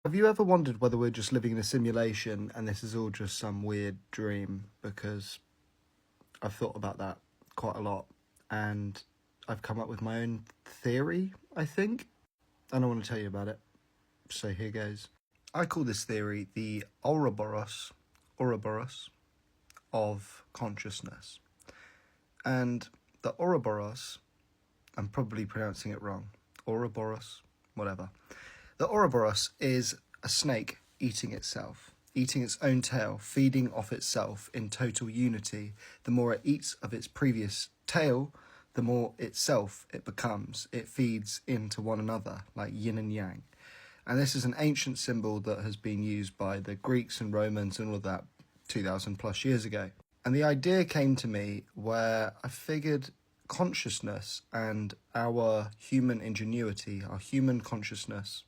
Have you ever wondered whether we're just living in a simulation and this is all just some weird dream? Because I've thought about that quite a lot and I've come up with my own theory, I think, and I want to tell you about it. So here goes. I call this theory the Ouroboros of consciousness. And the Ouroboros, I'm probably pronouncing it wrong, Ouroboros, whatever. The Ouroboros is a snake eating itself, eating its own tail, feeding off itself in total unity. The more it eats of its previous tail, the more itself it becomes. It feeds into one another like yin and yang. And this is an ancient symbol that has been used by the Greeks and Romans and all that 2,000 plus years ago. And the idea came to me where I figured consciousness and our human ingenuity, our human consciousness,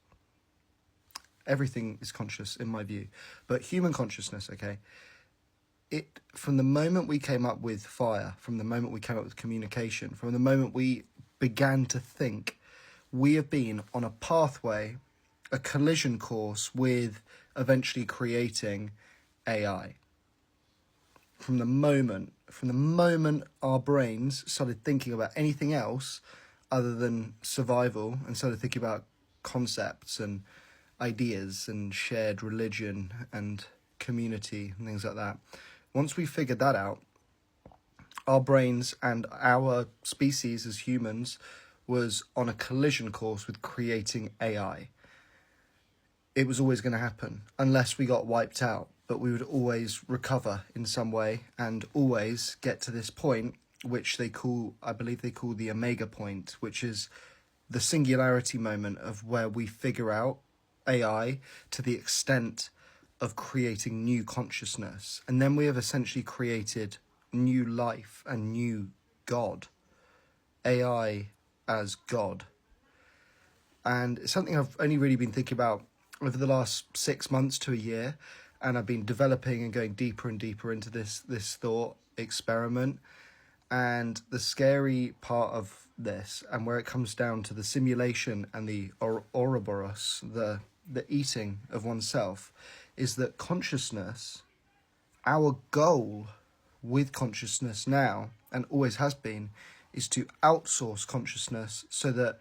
everything is conscious in my view, but human consciousness, okay, it, from the moment we came up with fire, from the moment we came up with communication, from the moment we began to think, we have been on a pathway, a collision course with eventually creating AI. From the moment our brains started thinking about anything else other than survival and started thinking about concepts and ideas and shared religion and community and things like that. Once we figured that out, our brains and our species as humans was on a collision course with creating AI. It was always going to happen unless we got wiped out, but we would always recover in some way and always get to this point, which they call, I believe they call the omega point, which is the singularity moment of where we figure out AI to the extent of creating new consciousness. And then we have essentially created new life and new God. AI as God. And it's something I've only really been thinking about over the last 6 months to a year. And I've been developing and going deeper and deeper into this thought experiment. And the scary part of this, and where it comes down to the simulation and the Ouroboros, the eating of oneself, is that consciousness, our goal with consciousness now, and always has been, is to outsource consciousness so that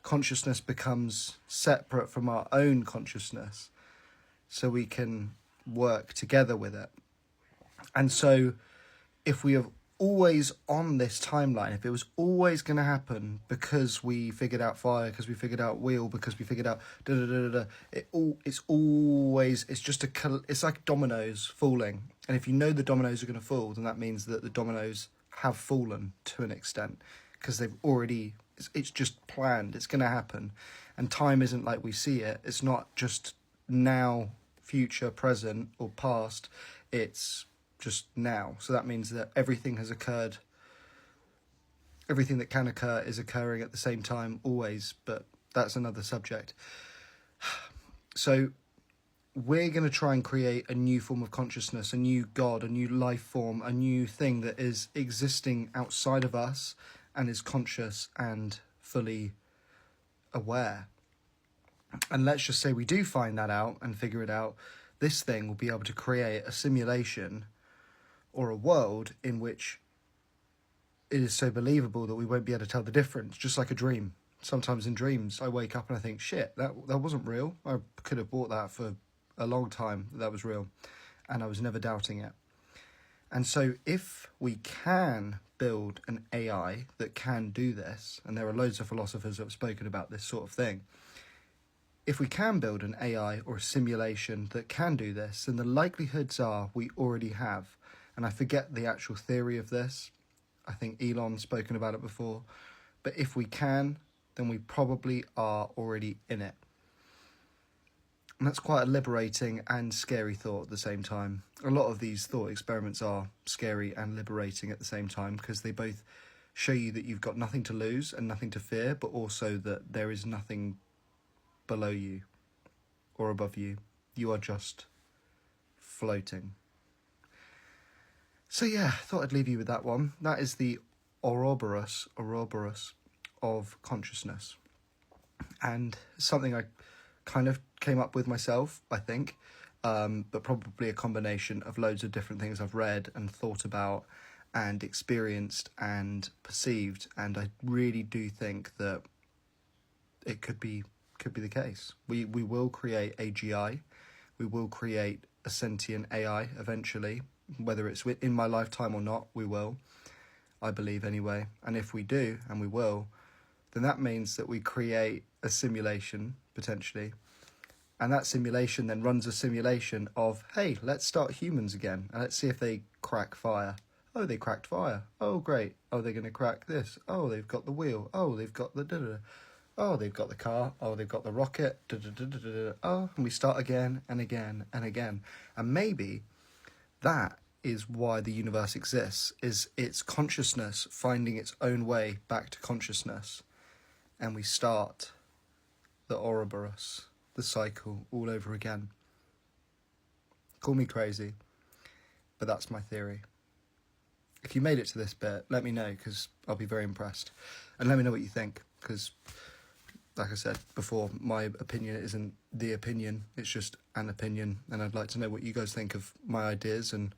consciousness becomes separate from our own consciousness so we can work together with it. And so if we have always on this timeline, if it was always going to happen because we figured out fire, because we figured out wheel, because we figured out it's like dominoes falling. And if you know the dominoes are going to fall, then that means that the dominoes have fallen to an extent because they've already, it's just planned, it's going to happen. And time isn't like we see it. It's not just now, future, present or past. It's just now. So that means that everything has occurred. Everything that can occur is occurring at the same time always, but that's another subject. So we're going to try and create a new form of consciousness, a new God, a new life form, a new thing that is existing outside of us and is conscious and fully aware. And let's just say we do find that out and figure it out. This thing will be able to create a simulation or a world in which it is so believable that we won't be able to tell the difference, just like a dream. Sometimes in dreams, I wake up and I think, shit, that wasn't real. I could have bought that for a long time. That was real. And I was never doubting it. And so if we can build an AI that can do this, and there are loads of philosophers that have spoken about this sort of thing, if we can build an AI or a simulation that can do this, then the likelihoods are we already have. And I forget the actual theory of this. I think Elon's spoken about it before. But if we can, then we probably are already in it. And that's quite a liberating and scary thought at the same time. A lot of these thought experiments are scary and liberating at the same time because they both show you that you've got nothing to lose and nothing to fear, but also that there is nothing below you or above you. You are just floating. So yeah, thought I'd leave you with that one. That is the Ouroboros of consciousness. And something I kind of came up with myself, I think, but probably a combination of loads of different things I've read and thought about and experienced and perceived, and I really do think that it could be the case. We will create AGI, we will create a sentient AI eventually, whether it's in my lifetime or not. We will, I believe anyway. And if we do, and we will, then that means that we create a simulation potentially, and that simulation then runs a simulation of, hey, let's start humans again and let's see if they crack fire. Oh, they cracked fire. Oh, great. Oh, they're going to crack this. Oh, they've got the wheel. Oh, they've got the da-da-da. Oh, they've got the car. Oh, they've got the rocket. Da-da-da-da-da. Oh, and we start again and again and again. And maybe that is why the universe exists, is its consciousness finding its own way back to consciousness. And we start the Ouroboros, the cycle, all over again. Call me crazy, but that's my theory. If you made it to this bit, let me know, because I'll be very impressed. And let me know what you think, because, like I said before, my opinion isn't the opinion, it's just an opinion. And I'd like to know what you guys think of my ideas and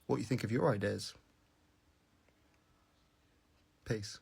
what you think of your ideas. Peace.